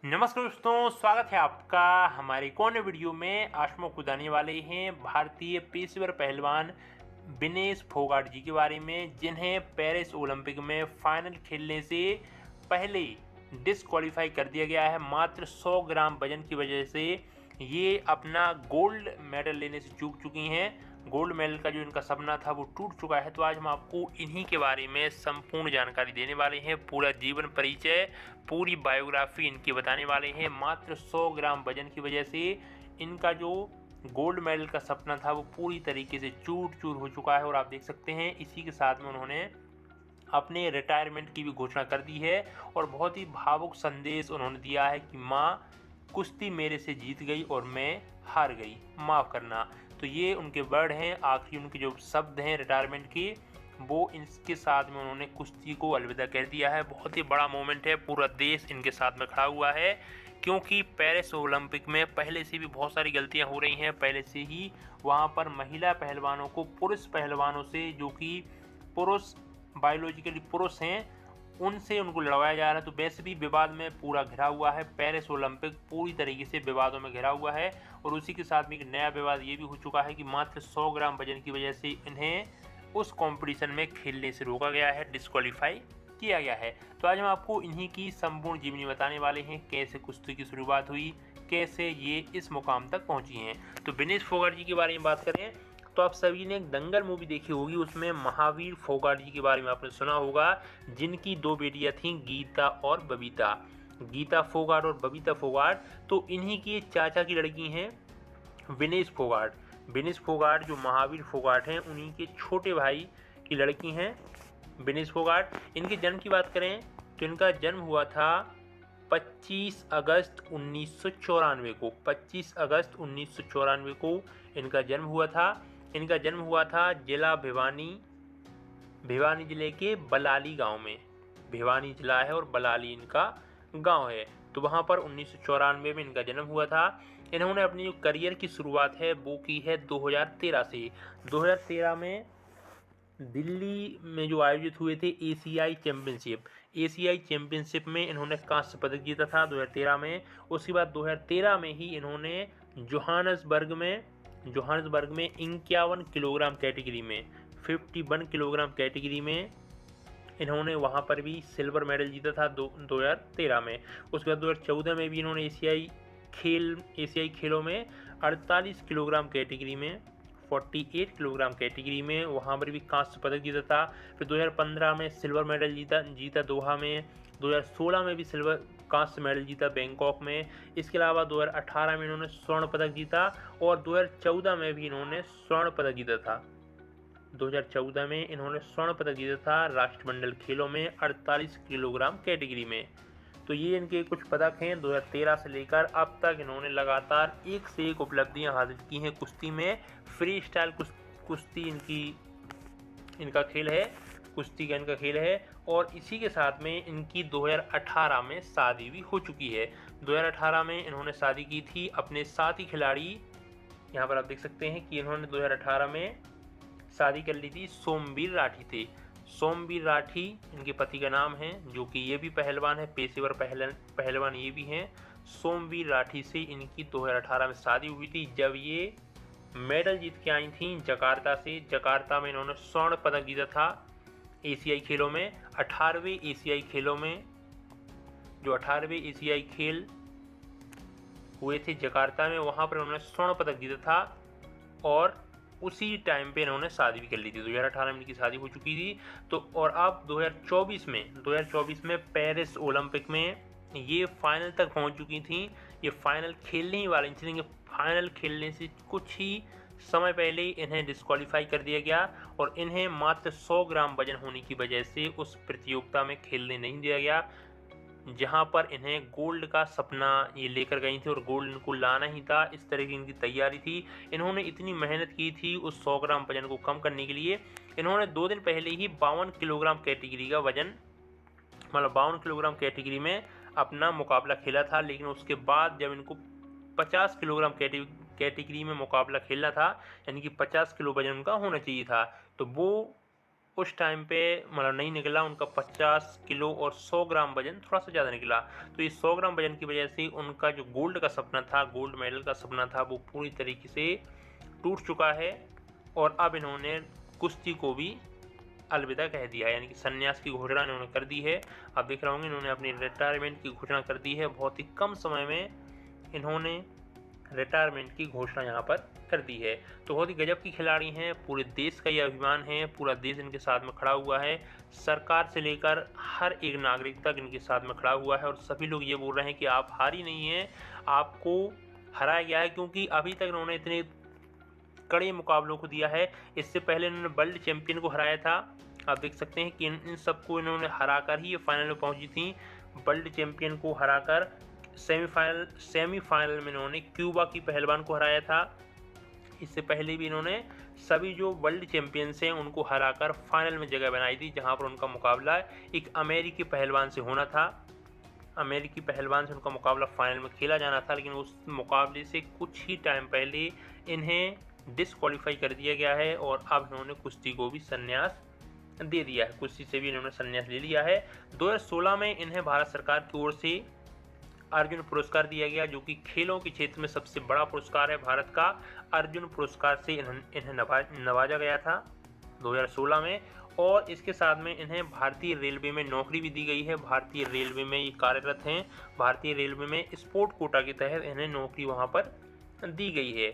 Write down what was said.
नमस्कार दोस्तों, स्वागत है आपका हमारे एक और नए वीडियो में। आज हम आपको बताने वाले हैं भारतीय पेशेवर पहलवान विनेश फोगाट जी के बारे में, जिन्हें पेरिस ओलंपिक में फाइनल खेलने से पहले डिसक्वालीफाई कर दिया गया है। मात्र 100 ग्राम वजन की वजह से ये अपना गोल्ड मेडल लेने से चूक चुकी हैं। गोल्ड मेडल का जो इनका सपना था वो टूट चुका है। तो आज हम आपको इन्हीं के बारे में संपूर्ण जानकारी देने वाले हैं। पूरा जीवन परिचय, पूरी बायोग्राफी इनकी बताने वाले हैं। मात्र 100 ग्राम वजन की वजह से इनका जो गोल्ड मेडल का सपना था वो पूरी तरीके से चूर चूर हो चुका है। और आप देख सकते हैं इसी के साथ में उन्होंने अपने रिटायरमेंट की भी घोषणा कर दी है और बहुत ही भावुक संदेश उन्होंने दिया है कि माँ, कुश्ती मेरे से जीत गई और मैं हार गई, माफ़ करना। तो ये उनके वर्ड हैं, आखिरी उनके जो शब्द हैं रिटायरमेंट के, वो इसके साथ में उन्होंने कुश्ती को अलविदा कह दिया है। बहुत ही बड़ा मोमेंट है, पूरा देश इनके साथ में खड़ा हुआ है, क्योंकि पेरिस ओलंपिक में पहले से भी बहुत सारी गलतियां हो रही हैं। पहले से ही वहां पर महिला पहलवानों को पुरुष पहलवानों से, जो कि पुरुष बायोलॉजिकली पुरुष हैं, उनसे उनको लड़वाया जा रहा है। तो वैसे भी विवाद में पूरा घिरा हुआ है। पेरिस ओलंपिक पूरी तरीके से विवादों में घिरा हुआ है। और उसी के साथ में एक नया विवाद ये भी हो चुका है कि मात्र 100 ग्राम वजन की वजह से इन्हें उस कंपटीशन में खेलने से रोका गया है, डिस्क्वालीफाई किया गया है। तो आज हम आपको इन्हीं की संपूर्ण जीवनी बताने वाले हैं, कैसे कुश्ती की शुरुआत हुई, कैसे ये इस मुकाम तक पहुंची हैं। तो विनेश फोगाट जी के बारे में बात करें तो आप सभी ने एक दंगल मूवी देखी होगी, उसमें महावीर फोगाट जी के बारे में आपने सुना होगा, जिनकी दो बेटियां थीं, गीता और बबीता। गीता फोगाट और बबीता फोगाट तो इन्हीं की चाचा की लड़की हैं विनेश फोगाट। विनेश फोगाट जो महावीर फोगाट हैं उन्हीं के छोटे भाई की लड़की हैं विनेश फोगाट। इनके जन्म की बात करें तो इनका जन्म हुआ था 25 अगस्त 1994 को। 25 अगस्त 1994 को इनका जन्म हुआ था। इनका जन्म हुआ था जिला भिवानी जिले के बलाली गांव में। भिवानी जिला है और बलाली इनका गांव है। तो वहां पर 1994 में इनका जन्म हुआ था। इन्होंने अपनी जो करियर की शुरुआत है वो की है 2013 से। 2013 में दिल्ली में जो आयोजित हुए थे एशियाई चैंपियनशिप में इन्होंने कांस्य पदक जीता था 2013 में। उसके बाद 2013 में ही इन्होंने जोहान्सबर्ग में 51 किलोग्राम कैटेगरी में 51 किलोग्राम कैटेगरी में इन्होंने वहां पर भी सिल्वर मेडल जीता था 2013 में। उसके बाद 2014 में भी इन्होंने एशियाई खेलों में 48 किलोग्राम कैटेगरी में 48 किलोग्राम कैटेगरी में वहाँ पर भी कांस्य पदक जीता था। फिर 2015 में सिल्वर मेडल जीता दोहा में। 2016 में भी सिल्वर कांस्य मेडल जीता बैंकॉक में। इसके अलावा 2018 में इन्होंने स्वर्ण पदक जीता और 2014 में भी इन्होंने स्वर्ण पदक जीता था। 2014 में इन्होंने स्वर्ण पदक जीता था राष्ट्रमंडल खेलों में 48 किलोग्राम कैटेगरी में। तो ये इनके कुछ पदक हैं। 2013 से लेकर अब तक इन्होंने लगातार एक से एक उपलब्धियां हासिल की हैं कुश्ती में। फ्री स्टाइल कुश्ती इनका खेल है, कुश्ती का इनका खेल है। और इसी के साथ में इनकी 2018 में शादी भी हो चुकी है। 2018 में इन्होंने शादी की थी अपने साथी खिलाड़ी, यहाँ पर आप देख सकते हैं कि इन्होंने 2018 में शादी कर ली थी, सोमवीर राठी थे। सोमवीर राठी इनके पति का नाम है, जो कि ये भी पहलवान है, पेशेवर पहलवान ये भी हैं। सोमवीर राठी से इनकी 2018 में शादी हुई थी, जब ये मेडल जीत के आई थी जकार्ता से। जकार्ता में इन्होंने स्वर्ण पदक जीता था एशियाई खेलों में। 18वें एशियाई खेलों में, जो 18वें एशियाई खेल हुए थे जकार्ता में, वहाँ पर उन्होंने स्वर्ण पदक जीता था और उसी टाइम पे इन्होंने शादी भी कर ली थी। 2018 में इनकी शादी हो चुकी थी। तो और अब 2024 में पेरिस ओलंपिक में ये फाइनल तक पहुंच चुकी थी। ये फाइनल खेलने ही वाली थी, लेकिन फाइनल खेलने से कुछ ही समय पहले इन्हें डिस्क्वालीफाई कर दिया गया और इन्हें मात्र 100 ग्राम वजन होने की वजह से उस प्रतियोगिता में खेलने नहीं दिया गया, जहां पर इन्हें गोल्ड का सपना ये लेकर गई थी और गोल्ड इनको लाना ही था। इस तरह की इनकी तैयारी थी। इन्होंने इतनी मेहनत की थी उस 100 ग्राम वजन को कम करने के लिए। इन्होंने 2 दिन पहले ही 52 किलोग्राम कैटेगरी का वजन, मतलब 52 किलोग्राम कैटेगरी में अपना मुकाबला खेला था। लेकिन उसके बाद जब इनको 50 किलोग्राम कैटेगरी में मुकाबला खेलना था, यानी कि 50 किलो वजन उनका होना चाहिए था, तो वो उस टाइम पे मतलब नहीं निकला। उनका 50 किलो और 100 ग्राम वजन थोड़ा सा ज़्यादा निकला। तो ये 100 ग्राम वजन की वजह से उनका जो गोल्ड का सपना था, गोल्ड मेडल का सपना था, वो पूरी तरीके से टूट चुका है। और अब इन्होंने कुश्ती को भी अलविदा कह दिया है, यानी कि संन्यास की घोषणा इन्होंने कर दी है। आप देख रहे होंगे इन्होंने अपनी रिटायरमेंट की घोषणा कर दी है। बहुत ही कम समय में इन्होंने रिटायरमेंट की घोषणा यहाँ पर कर दी है। तो बहुत ही गजब की खिलाड़ी हैं, पूरे देश का ये अभिमान है, पूरा देश इनके साथ में खड़ा हुआ है। सरकार से लेकर हर एक नागरिक तक इनके साथ में खड़ा हुआ है। और सभी लोग ये बोल रहे हैं कि आप हारी नहीं हैं, आपको हराया गया है, क्योंकि अभी तक इन्होंने इतने कड़े मुकाबलों को दिया है। इससे पहले इन्होंने वर्ल्ड चैंपियन को हराया था। आप देख सकते हैं कि इन सबको इन्होंने हराकर ही ये फाइनल में पहुंची थी। वर्ल्ड चैंपियन को हराकर सेमीफाइनल में इन्होंने क्यूबा की पहलवान को हराया था। इससे पहले भी इन्होंने सभी जो वर्ल्ड चैंपियंस हैं उनको हराकर फाइनल में जगह बनाई थी, जहां पर उनका मुकाबला एक अमेरिकी पहलवान से होना था। अमेरिकी पहलवान से उनका मुकाबला फाइनल में खेला जाना था, लेकिन उस मुकाबले से कुछ ही टाइम पहले इन्हें डिसक्वालीफाई कर दिया गया है। और अब इन्होंने कुश्ती को भी संन्यास दे दिया है, कुश्ती से भी इन्होंने संन्यास ले लिया है। 2016 में इन्हें भारत सरकार की ओर से अर्जुन पुरस्कार दिया गया, जो कि खेलों के क्षेत्र में सबसे बड़ा पुरस्कार है। भारत का अर्जुन पुरस्कार से इन्हें नवाजा गया था 2016 में। और इसके साथ में इन्हें भारतीय रेलवे में नौकरी भी दी गई है। भारतीय रेलवे में ये कार्यरत हैं। भारतीय रेलवे में स्पोर्ट कोटा के तहत इन्हें नौकरी वहाँ पर दी गई है।